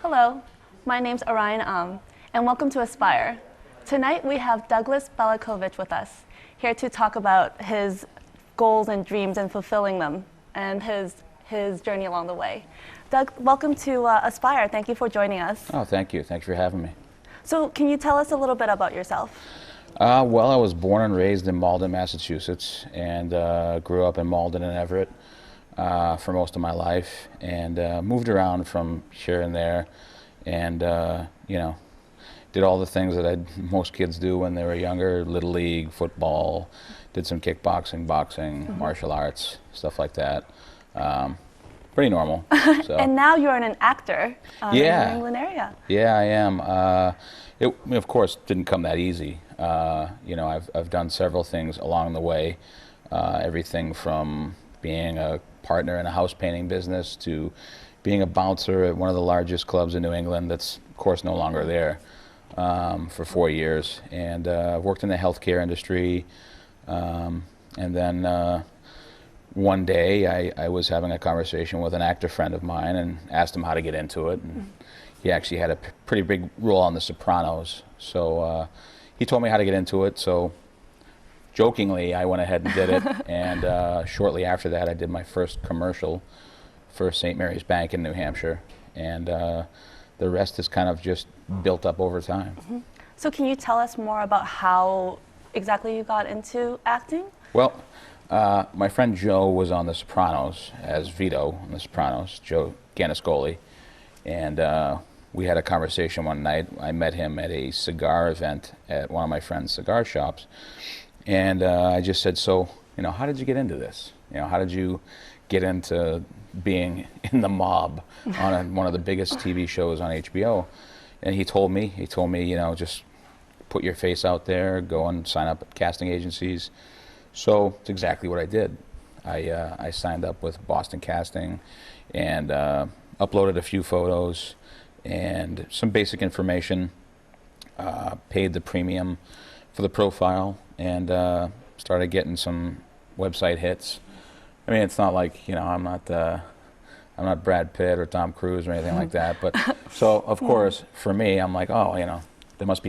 Hello, my name's Orion and welcome to Aspire. Tonight we have Douglas Balakovich with us, here to talk about his goals and dreams and fulfilling them, and his journey along the way. Doug, welcome to Aspire. Thank you for joining us. Oh, thank you. Thanks for having me. So can you tell us a little bit about yourself? Well, I was born and raised in Malden, Massachusetts, and grew up in Malden and Everett for most of my life, and moved around from here and there, and did all the things that most kids do when they were younger: Little League, football, did some kickboxing, boxing, martial arts, stuff like that. Pretty normal. So. And now you're an actor in the New England area. Yeah, I am. It, of course, didn't come that easy. I've done several things along the way. Everything from being a partner in a house painting business to being a bouncer at one of the largest clubs in New England that's, of course, no longer there, for 4 years. And worked in the healthcare industry. And then one day I was having a conversation with an actor friend of mine and asked him how to get into it. And he actually had a pretty big role on The Sopranos. So he told me how to get into it. So jokingly, I went ahead and did it. And shortly after that, I did my first commercial for St. Mary's Bank in New Hampshire. And the rest is kind of just built up over time. Mm-hmm. So can you tell us more about how exactly you got into acting? Well, my friend Joe was on The Sopranos as Vito on The Sopranos, Joe Ganiscoli, and we had a conversation one night. I met him at a cigar event at one of my friend's cigar shops, and I just said, so, how did you get into this? How did you get into being in the mob on one of the biggest TV shows on HBO? And he told me, just put your face out there, go and sign up at casting agencies. So it's exactly what I did. I signed up with Boston Casting and uploaded a few photos and some basic information, paid the premium for the profile, and started getting some website hits. I mean, it's not like, I'm not Brad Pitt or Tom Cruise or anything like that, but so of course for me, I'm like, there must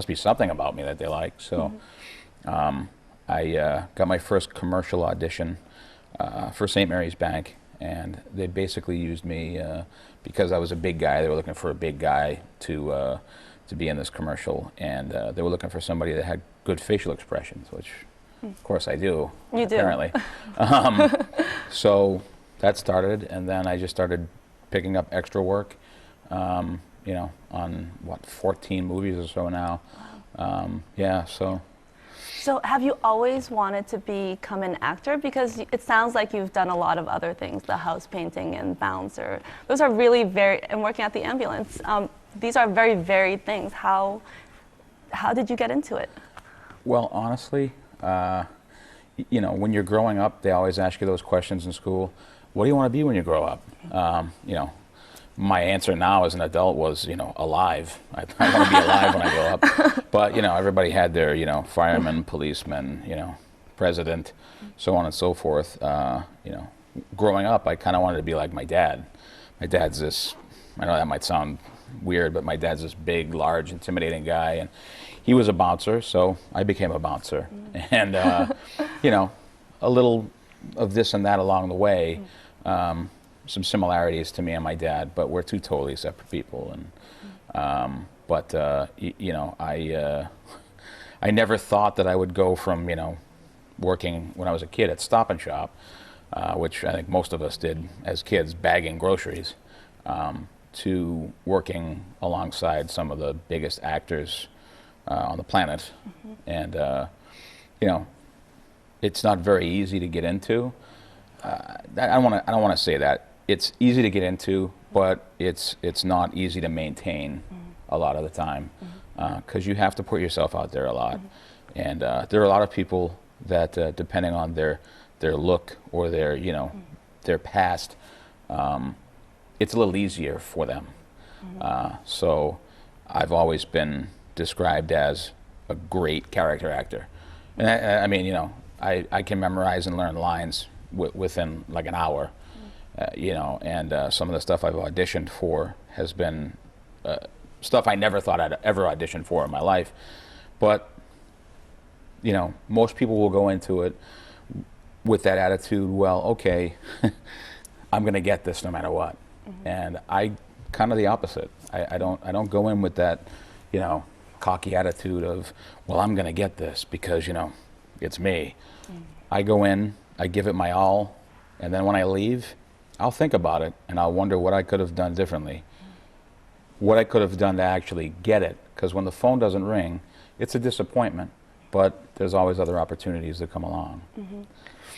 be something about me that they like. So I got my first commercial audition for St. Mary's Bank, and they basically used me because I was a big guy. They were looking for a big guy to be in this commercial, and they were looking for somebody that had good facial expressions, which of course I do. You do. Apparently. So that started, and then I just started picking up extra work, on 14 movies or so now. So. So have you always wanted to become an actor? Because it sounds like you've done a lot of other things, the house painting and bouncer. Those are really and working at the ambulance. These are very varied things. How did you get into it? Well, honestly, when you're growing up, they always ask you those questions in school. What do you want to be when you grow up? My answer now as an adult was, alive. I want to be alive when I grow up. But, everybody had their, fireman, policeman, president, so on and so forth. Growing up, I kind of wanted to be like my dad. My dad's this, I know that might sound weird, but my dad's this big, large, intimidating guy. And he was a bouncer, so I became a bouncer. And, a little of this and that along the way. Some similarities to me and my dad, but we're two totally separate people. And I never thought that I would go from working when I was a kid at Stop and Shop, which I think most of us did as kids, bagging groceries, to working alongside some of the biggest actors on the planet. And it's not very easy to get into. I don't want to say that. It's easy to get into, but it's not easy to maintain a lot of the time, because you have to put yourself out there a lot. And there are a lot of people that, depending on their look or their past, it's a little easier for them. So I've always been described as a great character actor. And I mean, I can memorize and learn lines within like an hour. you know, and some of the stuff I've auditioned for has been stuff I never thought I'd ever audition for in my life. But, you know, most people will go into it with that attitude, well, okay, I'm going to get this no matter what. And I kind of the opposite. I don't go in with that, you know, cocky attitude of, well, I'm going to get this because, you know, it's me. I go in, I give it my all, and then when I leave, I'll think about it and I'll wonder what I could have done differently. What I could have done to actually get it. Because when the phone doesn't ring, it's a disappointment, but there's always other opportunities that come along.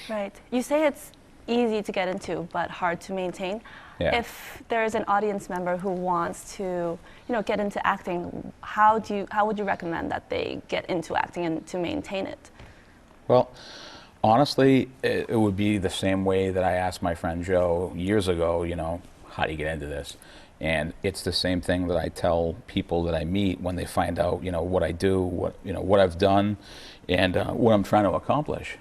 Right. You say it's easy to get into, but hard to maintain. Yeah. If there is an audience member who wants to, you know, get into acting, how would you recommend that they get into acting and to maintain it? Well, honestly, it would be the same way that I asked my friend Joe years ago, you know, how do you get into this? And it's the same thing that I tell people that I meet when they find out, you know, what I do, what, you know, what I've done, and what I'm trying to accomplish.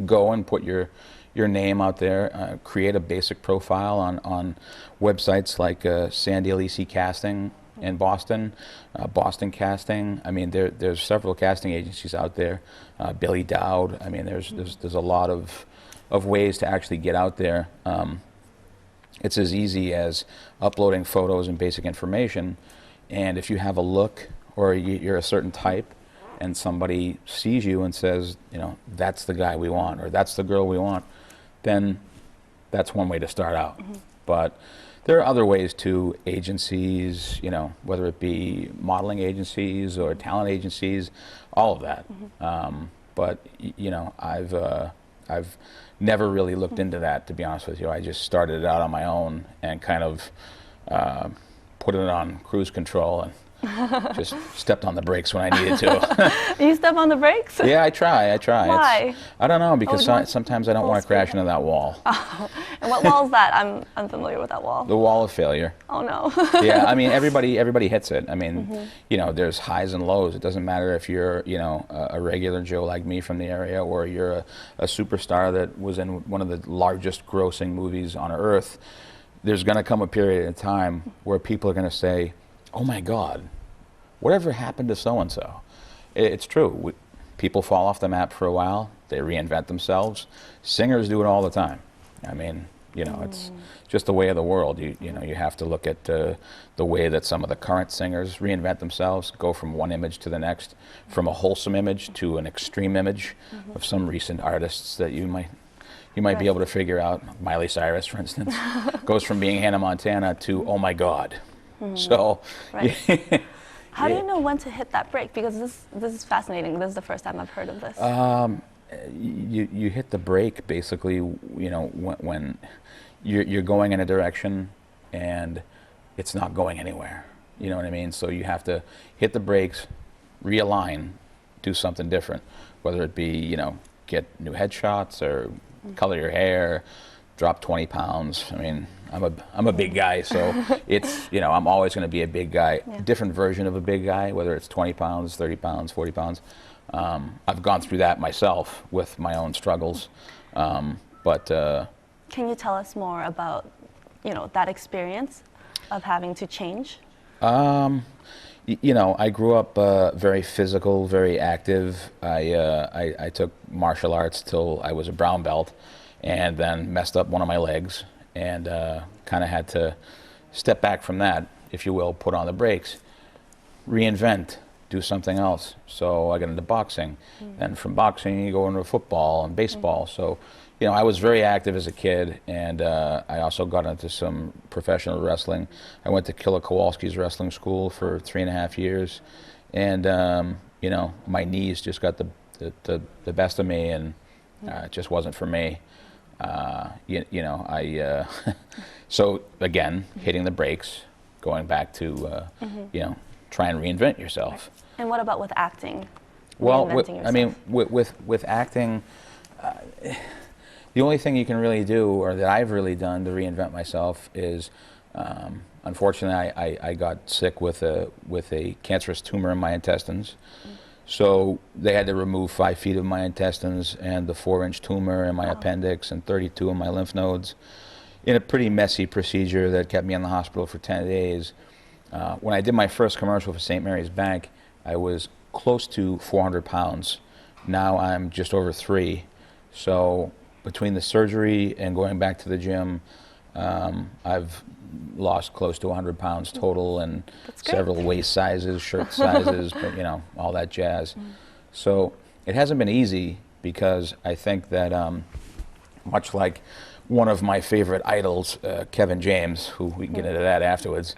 Go and put your name out there, create a basic profile on websites like Sandy Alisi Casting in Boston, Boston Casting. I mean, there's several casting agencies out there. Billy Dowd. I mean, there's a lot of ways to actually get out there. It's as easy as uploading photos and basic information, and if you have a look or you're a certain type, and somebody sees you and says, you know, that's the guy we want or that's the girl we want, then that's one way to start out. But there are other ways too, agencies, you know, whether it be modeling agencies or talent agencies, all of that. But you know, I've never really looked into that, to be honest with you. I just started it out on my own and kind of put it on cruise control and just stepped on the brakes when I needed to. You step on the brakes? Yeah, I try. Why? I don't know, because sometimes I don't want to crash into that wall. And what wall is that? I'm unfamiliar with that wall. The wall of failure. Oh no. Yeah, I mean, everybody hits it. I mean, you know, there's highs and lows. It doesn't matter if you're, you know, a regular Joe like me from the area, or you're a superstar that was in one of the largest grossing movies on earth. There's going to come a period of time where people are going to say, oh my God, whatever happened to so-and-so? It's true. People fall off the map for a while. They reinvent themselves. Singers do it all the time. I mean, you know, it's just the way of the world. You know, you have to look at the way that some of the current singers reinvent themselves, go from one image to the next, from a wholesome image to an extreme image of some recent artists that you might be able to figure out. Miley Cyrus, for instance, goes from being Hannah Montana to, oh my God. So, right. How do you know when to hit that break? Because this is fascinating. This is the first time I've heard of this. You hit the brake basically, you know, when you're going in a direction and it's not going anywhere. You know what I mean? So you have to hit the brakes, realign, do something different, whether it be, you know, get new headshots or color your hair, drop 20 pounds. I mean, I'm a big guy, so it's, you know, I'm always going to be a big guy, different version of a big guy, whether it's 20 pounds, 30 pounds, 40 pounds. I've gone through that myself with my own struggles, but can you tell us more about, you know, that experience of having to change? You know, I grew up very physical, very active. I took martial arts till I was a brown belt, and then messed up one of my legs, and kind of had to step back from that, if you will, put on the brakes, reinvent, do something else. So I got into boxing, and from boxing you go into football and baseball. So, you know, I was very active as a kid, and I also got into some professional wrestling. I went to Killer Kowalski's wrestling school for 3.5 years, and you know, my knees just got the best of me, and it just wasn't for me. You know, so again, hitting the brakes, going back to, you know, try and reinvent yourself. And what about with acting? Well, I mean, with acting, the only thing you can really do, or that I've really done to reinvent myself, is, unfortunately, I got sick with a cancerous tumor in my intestines. So they had to remove 5 feet of my intestines and the 4-inch tumor in my appendix and 32 of my lymph nodes in a pretty messy procedure that kept me in the hospital for 10 days. When I did my first commercial for St. Mary's Bank, I was close to 400 pounds. Now I'm just over 3. So between the surgery and going back to the gym, I've lost close to 100 pounds total, and several waist sizes, shirt sizes, but, you know, all that jazz. So it hasn't been easy, because I think that much like one of my favorite idols, Kevin James, who we can get into that afterwards,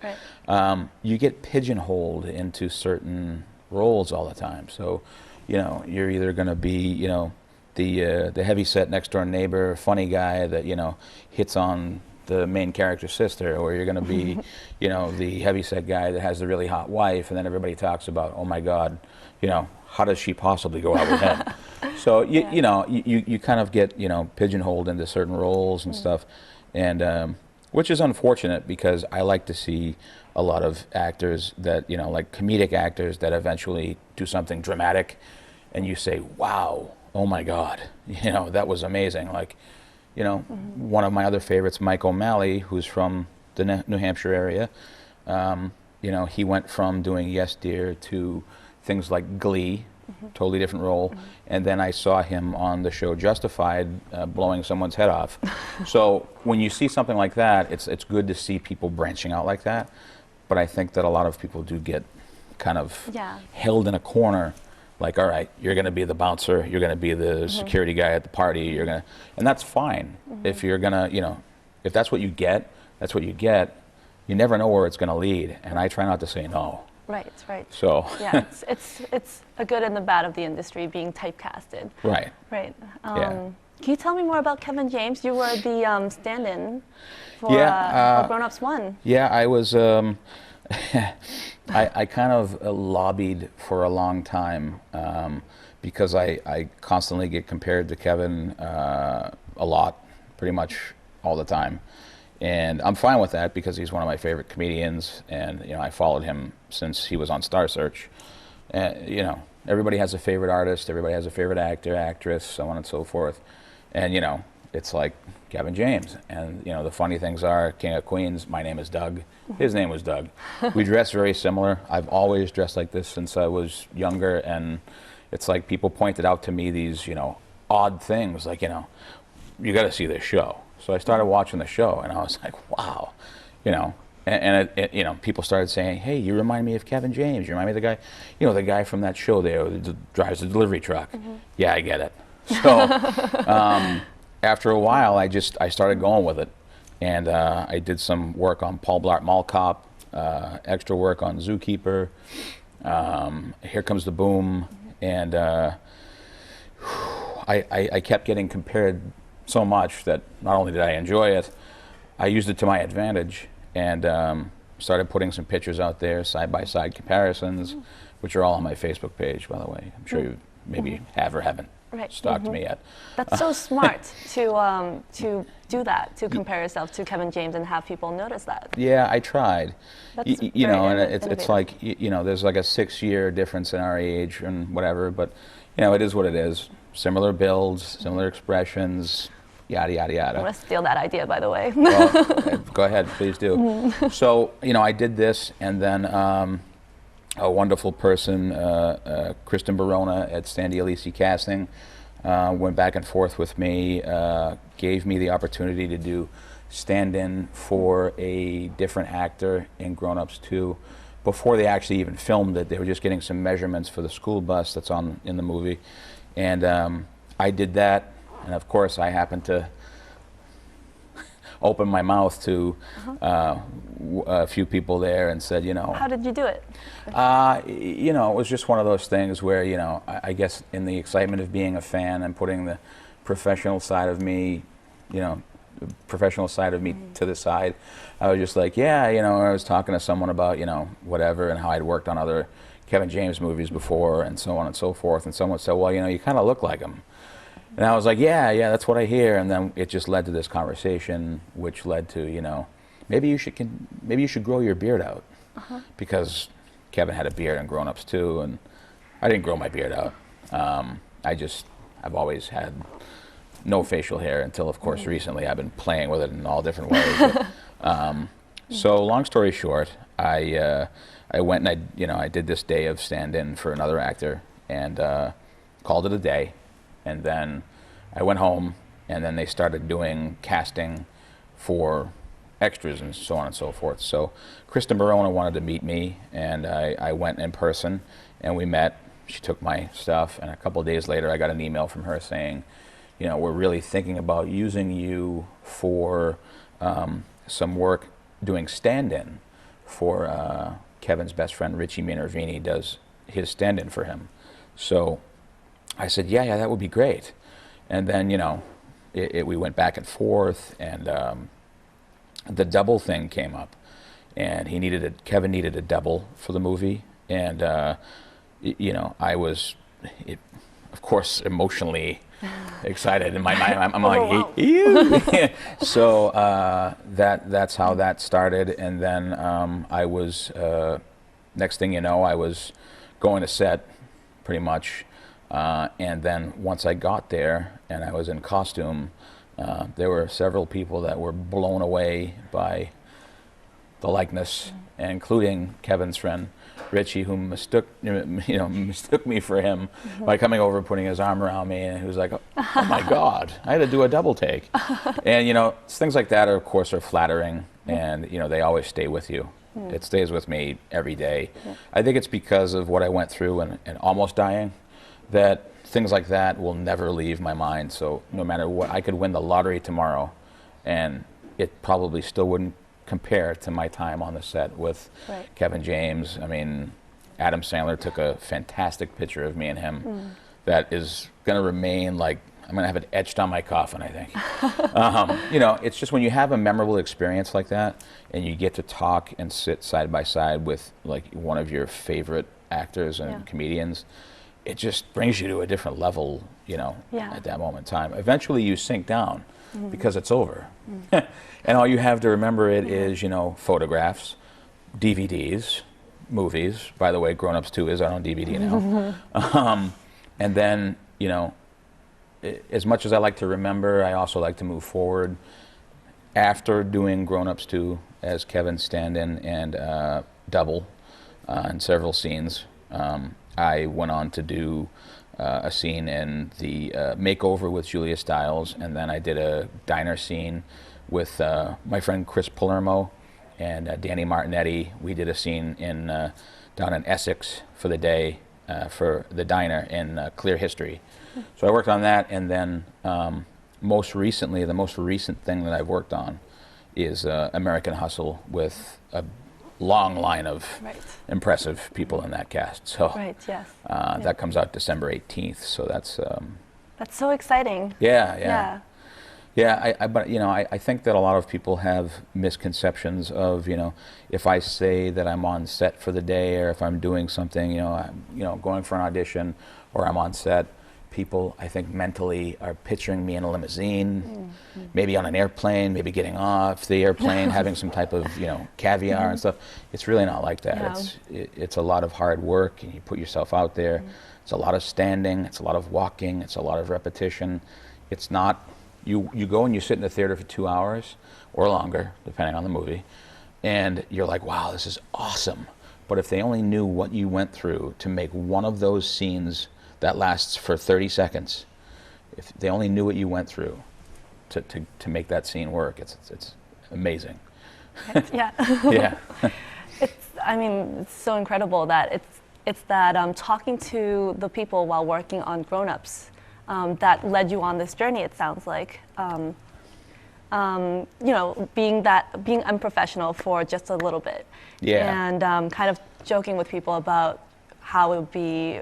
you get pigeonholed into certain roles all the time. So, you know, you're either going to be, you know, the heavyset next door neighbor, funny guy that, you know, hits on the main character's sister, or you're going to be, you know, the heavyset guy that has the really hot wife, and then everybody talks about, oh my God, you know, how does she possibly go out with him? So you know, you kind of get, you know, pigeonholed into certain roles and stuff, and which is unfortunate, because I like to see a lot of actors that, you know, like comedic actors that eventually do something dramatic, and you say, wow, oh my God, you know, that was amazing. Like, you know, one of my other favorites, Mike O'Malley, who's from the New Hampshire area, you know, he went from doing Yes Dear to things like Glee, totally different role, and then I saw him on the show Justified, blowing someone's head off. So when you see something like that, it's good to see people branching out like that, but I think that a lot of people do get kind of held in a corner. Like, all right, you're going to be the bouncer, you're going to be the security guy at the party, you're going to, and that's fine. If you're going to, you know, if that's what you get, that's what you get. You never know where it's going to lead, and I try not to say no. Right, right. So yeah, it's a good and the bad of the industry, being typecasted. Right. Right. Yeah. Can you tell me more about Kevin James? You were the stand-in for Grown Ups 1. Yeah, I was. I kind of lobbied for a long time, because I constantly get compared to Kevin a lot, pretty much all the time. And I'm fine with that, because he's one of my favorite comedians, and, you know, I followed him since he was on Star Search. You know, everybody has a favorite artist, everybody has a favorite actor, actress, so on and so forth. And, you know, it's like Kevin James. And, you know, the funny things are, King of Queens, my name is Doug. His name was Doug. We dress very similar. I've always dressed like this since I was younger, and it's like people pointed out to me these, you know, odd things, like, you know, you got to see this show. So I started watching the show, and I was like, wow, you know, and you know, people started saying, hey, you remind me of Kevin James. You remind me of the guy, you know, the guy from that show there that drives the delivery truck. Yeah, I get it. So after a while, I started going with it, and I did some work on Paul Blart Mall Cop, extra work on Zookeeper, Here Comes the Boom, and I kept getting compared so much that not only did I enjoy it, I used it to my advantage, and started putting some pictures out there, side-by-side comparisons, which are all on my Facebook page, by the way. I'm sure you maybe have or haven't stalked me yet. That's so smart to do that, to compare yourself to Kevin James and have people notice that. Yeah, I tried. That's you know, and innovative. it's like, you know, there's like a 6-year difference in our age and whatever, but, you know, it is what it is. Similar builds, similar expressions, yada, yada, yada. I'm going to steal that idea, by the way. Well, go ahead, please do. So, you know, I did this, and then a wonderful person, Kristen Barona at Sandy Alisi Casting, went back and forth with me, gave me the opportunity to do stand-in for a different actor in Grown Ups 2. Before they actually even filmed it, they were just getting some measurements for the school bus that's in the movie. And I did that, and of course I happened to open my mouth to a few people there and said, you know. How did you do it? You know, it was just one of those things where, you know, I guess in the excitement of being a fan and putting the professional side of me, you know, to the side, I was just like, yeah, you know, I was talking to someone about, you know, whatever, and how I'd worked on other Kevin James movies before, and so on and so forth, and someone said, well, you know, you kind of look like him. And I was like, yeah, that's what I hear. And then it just led to this conversation, which led to, you know, maybe you should grow your beard out, because Kevin had a beard in Grown Ups too, and I didn't grow my beard out. I've always had no facial hair until, of course, recently I've been playing with it in all different ways. So long story short, I went and I did this day of stand-in for another actor and called it a day. And then I went home, and then they started doing casting for extras and so on and so forth. So Kristen Barona wanted to meet me, and I went in person, and we met. She took my stuff, and a couple of days later I got an email from her saying, we're really thinking about using you for some work doing stand-in for Kevin's best friend, Richie Minervini, does his stand-in for him. So I said, yeah, that would be great. And then, we went back and forth, and the double thing came up, and Kevin needed a double for the movie, and I was, of course, emotionally excited in my mind. I'm like, ew. So that's how that started, and then I was next thing you know, I was going to set, pretty much, and then once I got there and I was in costume, there were several people that were blown away by the likeness, including Kevin's friend Richie, who mistook me for him by coming over and putting his arm around me, and he was like, "Oh my God, I had to do a double take." And things like that, of course, are flattering, and they always stay with you. It stays with me every day. I think it's because of what I went through and almost dying, that things like that will never leave my mind. So no matter what, I could win the lottery tomorrow, and it probably still wouldn't compare to my time on the set with Kevin James. I mean, Adam Sandler took a fantastic picture of me and him that is going to remain, like, I'm going to have it etched on my coffin, I think. It's just when you have a memorable experience like that and you get to talk and sit side by side with, like, one of your favorite actors and comedians, it just brings you to a different level, at that moment in time. Eventually you sink down because it's over. And all you have to remember is, photographs, DVDs, movies. By the way, Grown Ups 2 is out on DVD now. And then, as much as I like to remember, I also like to move forward. After doing Grown Ups 2 as Kevin's stand-in and double in several scenes, I went on to do a scene in the Makeover with Julia Stiles, and then I did a diner scene with my friend Chris Palermo and Danny Martinetti. We did a scene down in Essex for the day for the diner in Clear History. So I worked on that, and then most recently, the most recent thing that I've worked on is American Hustle with a long line of impressive people in that cast. So that comes out December 18th. So that's so exciting. Yeah. But I think that a lot of people have misconceptions of, if I say that I'm on set for the day, or if I'm doing something, I'm going for an audition, or I'm on set, people, I think, mentally are picturing me in a limousine, maybe on an airplane, maybe getting off the airplane, having some type of, caviar and stuff. It's really not like that. It's a lot of hard work, and you put yourself out there. It's a lot of standing. It's a lot of walking. It's a lot of repetition. It's not, you go and you sit in the theater for 2 hours or longer, depending on the movie, and you're like, wow, this is awesome. But if they only knew what you went through to make one of those scenes that lasts for 30 seconds, if they only knew what you went through to make that scene work, it's amazing. Yeah. It's so incredible that it's that talking to the people while working on Grown Ups that led you on this journey, it sounds like. Being unprofessional for just a little bit. And kind of joking with people about how it would be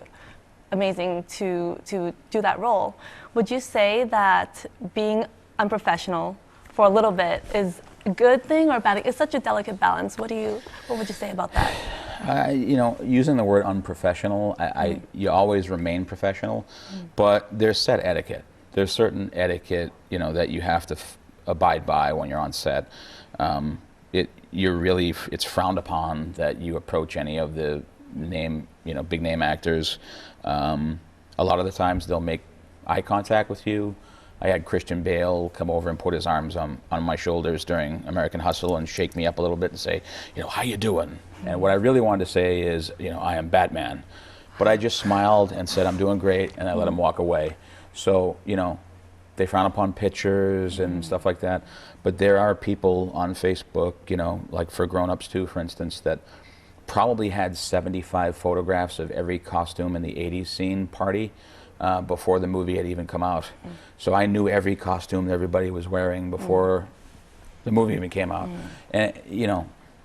amazing to do that role. Would you say that being unprofessional for a little bit is a good thing or a bad thing? It's such a delicate balance. What would you say about that? Using the word unprofessional, you always remain professional, but there's set etiquette. There's certain etiquette, that you have to abide by when you're on set. It's frowned upon that you approach any of the name big name actors. A lot of the times they'll make eye contact with you. I had Christian Bale come over and put his arms on my shoulders during American Hustle and shake me up a little bit and say, how you doing? And what I really wanted to say is, I am Batman. But I just smiled and said, I'm doing great, and I let him walk away. So, they frown upon pictures and stuff like that. But there are people on Facebook, like for Grown Ups 2, for instance, that probably had 75 photographs of every costume in the 80s scene party before the movie had even come out. So I knew every costume that everybody was wearing before the movie even came out. And,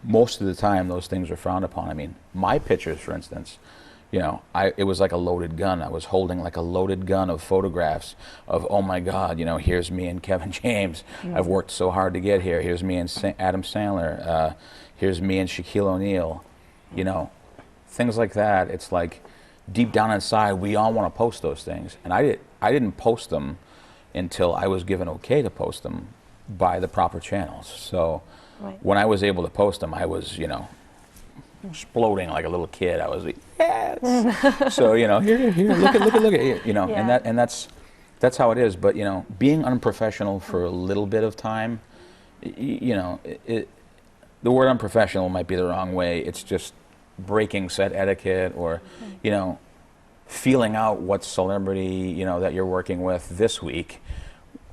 most of the time those things were frowned upon. I mean, my pictures, for instance, it was like a loaded gun. I was holding like a loaded gun of photographs of, oh my God, here's me and Kevin James. I've worked so hard to get here. Here's me and Adam Sandler. Here's me and Shaquille O'Neal. Things like that. It's like deep down inside, we all want to post those things. And I didn't post them until I was given okay to post them by the proper channels. So when I was able to post them, I was, exploding like a little kid. I was like, yes. So here, look at yeah. and that's how it is. But being unprofessional for a little bit of time, the word unprofessional might be the wrong way. It's just breaking set etiquette, or feeling out what celebrity that you're working with this week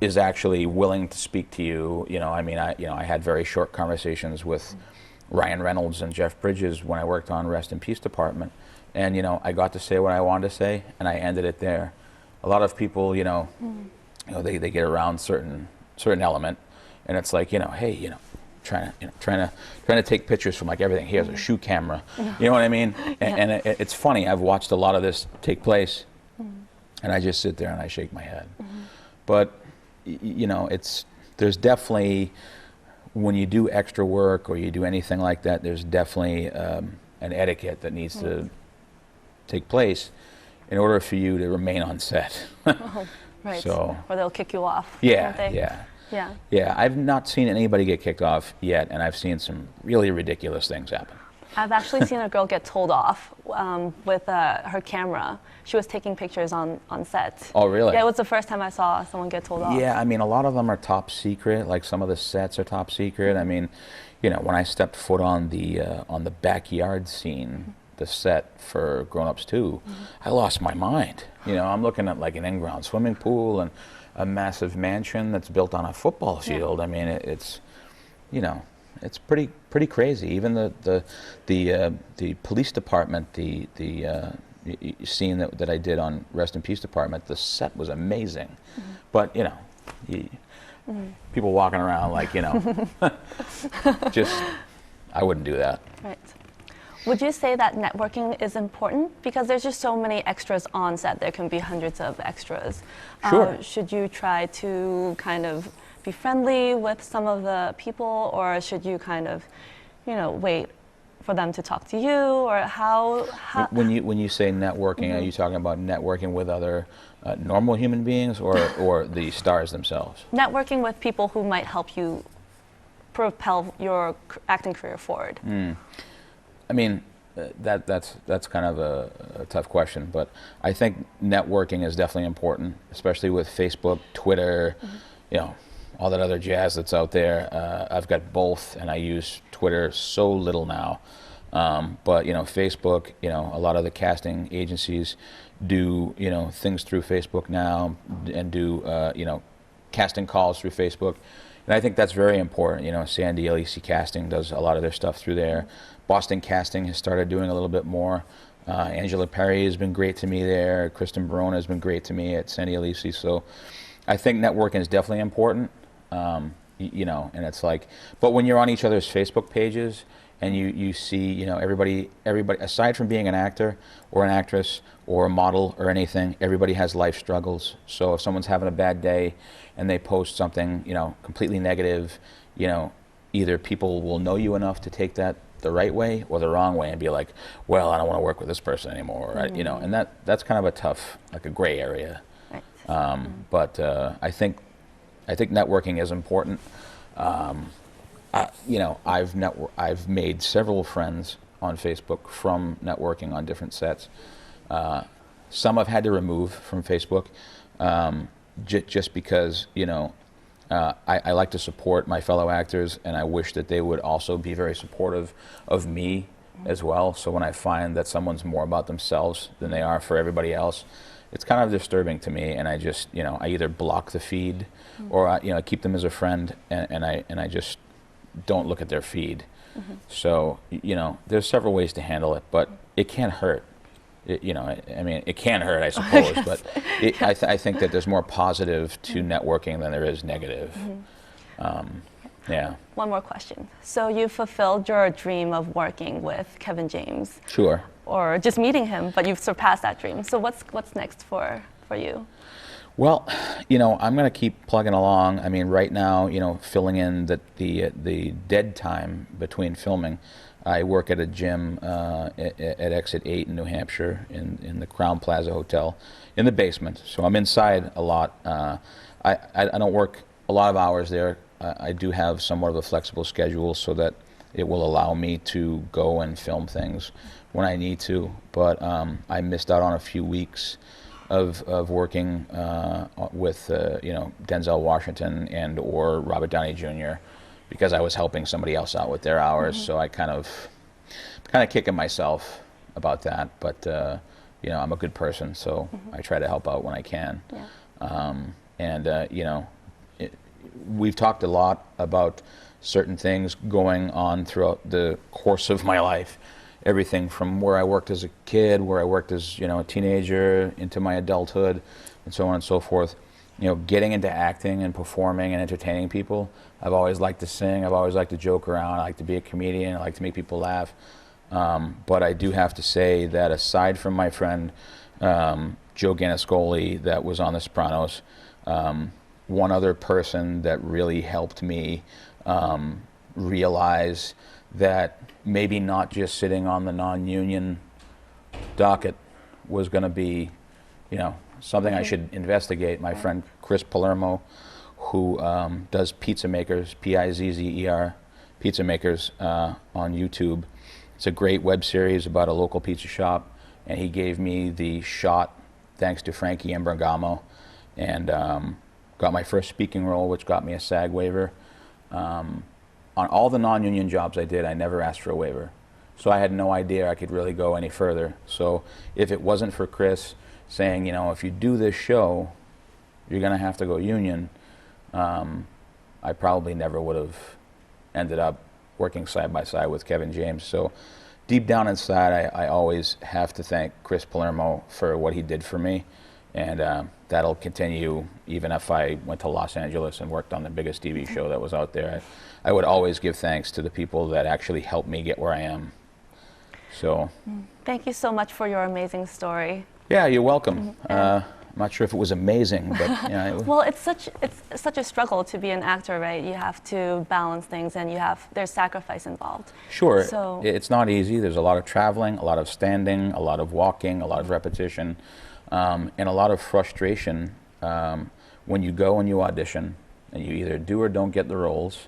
is actually willing to speak to you. I had very short conversations with Ryan Reynolds and Jeff Bridges when I worked on Rest in Peace Department, and I got to say what I wanted to say, and I ended it there. A lot of people, they get around certain element, and it's like, hey, trying to take pictures from like everything. Here's a shoe camera, you know what I mean? And it's funny. I've watched a lot of this take place, and I just sit there and I shake my head. But there's definitely, when you do extra work or you do anything like that, there's definitely an etiquette that needs to take place in order for you to remain on set. Right. So, or they'll kick you off. Yeah. I've not seen anybody get kicked off yet, and I've seen some really ridiculous things happen. I've actually seen a girl get told off with her camera. She was taking pictures on set. Oh, really? Yeah, it was the first time I saw someone get told off. Yeah, I mean, a lot of them are top secret. Like some of the sets are top secret. I mean, when I stepped foot on the backyard scene, the set for Grown Ups 2, I lost my mind. I'm looking at like an in-ground swimming pool and a massive mansion that's built on a football field. I mean, it's pretty crazy. Even the police department, the scene that I did on Rest in Peace Department, the set was amazing. But people walking around like just I wouldn't do that. Right. Would you say that networking is important? Because there's just so many extras on set. There can be hundreds of extras. Sure. Should you try to kind of be friendly with some of the people, or should you kind of, wait for them to talk to you, or how? When you say networking, are you talking about networking with other normal human beings, or the stars themselves? Networking with people who might help you propel your acting career forward. I mean, that's kind of a tough question, but I think networking is definitely important, especially with Facebook, Twitter, all that other jazz that's out there. I've got both, and I use Twitter so little now. But Facebook, a lot of the casting agencies do things through Facebook now, and do casting calls through Facebook. And I think that's very important. Sandy LEC Casting does a lot of their stuff through there. Boston Casting has started doing a little bit more. Angela Perry has been great to me there. Kristen Barona has been great to me at Sandy LEC. So I think networking is definitely important. And it's like, but when you're on each other's Facebook pages and you see, everybody, aside from being an actor or an actress or a model or anything, everybody has life struggles. So if someone's having a bad day and they post something, completely negative, either people will know you enough to take that the right way or the wrong way and be like, well, I don't want to work with this person anymore, right? And that's kind of a tough, like a gray area. Right. But I think networking is important. I've made several friends on Facebook from networking on different sets. Some I've had to remove from Facebook just because, you know, I like to support my fellow actors, and I wish that they would also be very supportive of me as well. So when I find that someone's more about themselves than they are for everybody else, it's kind of disturbing to me, and I just, you know, I either block the feed or I, you know, I keep them as a friend, and I just don't look at their feed. So, you know, there's several ways to handle it, but it can't hurt. You know, I mean, it can hurt, I suppose, but I think that there's more positive to networking than there is negative. Yeah. One more question. So you fulfilled your dream of working with Kevin James. Sure. Or just meeting him, but you've surpassed that dream. So what's next for you? Well, you know, I'm going to keep plugging along. I mean, right now, you know, filling in the dead time between filming, I work at a gym at Exit 8 in New Hampshire in the Crown Plaza Hotel in the basement. So I'm inside a lot. I don't work a lot of hours there. I do have somewhat of a flexible schedule so that it will allow me to go and film things when I need to. But I missed out on a few weeks of working with you know, Denzel Washington and or Robert Downey Jr. because I was helping somebody else out with their hours. So I kind of kicking myself about that. But you know, I'm a good person, so I try to help out when I can. Yeah. You know, we've talked a lot about certain things going on throughout the course of my life. Everything from where I worked as a kid, where I worked as, you know, a teenager, into my adulthood, and so on and so forth. You know, getting into acting and performing and entertaining people. I've always liked to sing. I've always liked to joke around. I like to be a comedian. I like to make people laugh. But I do have to say that aside from my friend Joe Ganiscoli that was on The Sopranos, one other person that really helped me realize that maybe not just sitting on the non-union docket was going to be, you know, something I should investigate. My friend Chris Palermo, who does Pizza Makers, Pizzer, Pizza Makers on YouTube. It's a great web series about a local pizza shop, and he gave me the shot thanks to Frankie Imbrogamo, and got my first speaking role, which got me a SAG waiver. On all the non-union jobs I did, I never asked for a waiver. So I had no idea I could really go any further. So if it wasn't for Chris saying, you know, if you do this show, you're going to have to go union, I probably never would have ended up working side by side with Kevin James. So deep down inside, I always have to thank Chris Palermo for what he did for me. And that'll continue even if I went to Los Angeles and worked on the biggest TV show that was out there. I would always give thanks to the people that actually helped me get where I am. So, thank you so much for your amazing story. Yeah, you're welcome. I'm not sure if it was amazing, but you know, well, it's such a struggle to be an actor, right? You have to balance things, and there's sacrifice involved. Sure. So it's not easy. There's a lot of traveling, a lot of standing, a lot of walking, a lot of repetition, and a lot of frustration when you go and you audition, and you either do or don't get the roles.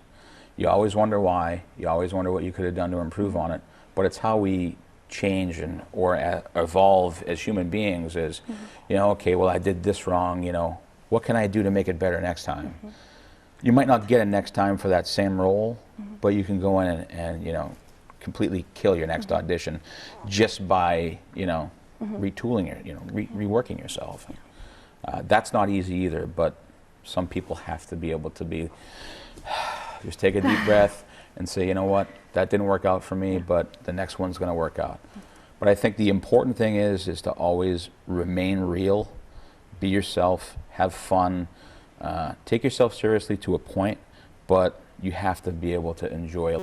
You always wonder why. You always wonder what you could have done to improve on it. But it's how we change or evolve as human beings is, you know, okay, well, I did this wrong, you know, what can I do to make it better next time? You might not get it next time for that same role, but you can go in and you know, completely kill your next audition just by, you know, retooling it, you know, reworking yourself. That's not easy either, but some people have to be able to just take a deep breath and say, you know what, that didn't work out for me, but the next one's going to work out. But I think the important thing is to always remain real, be yourself, have fun, take yourself seriously to a point, but you have to be able to enjoy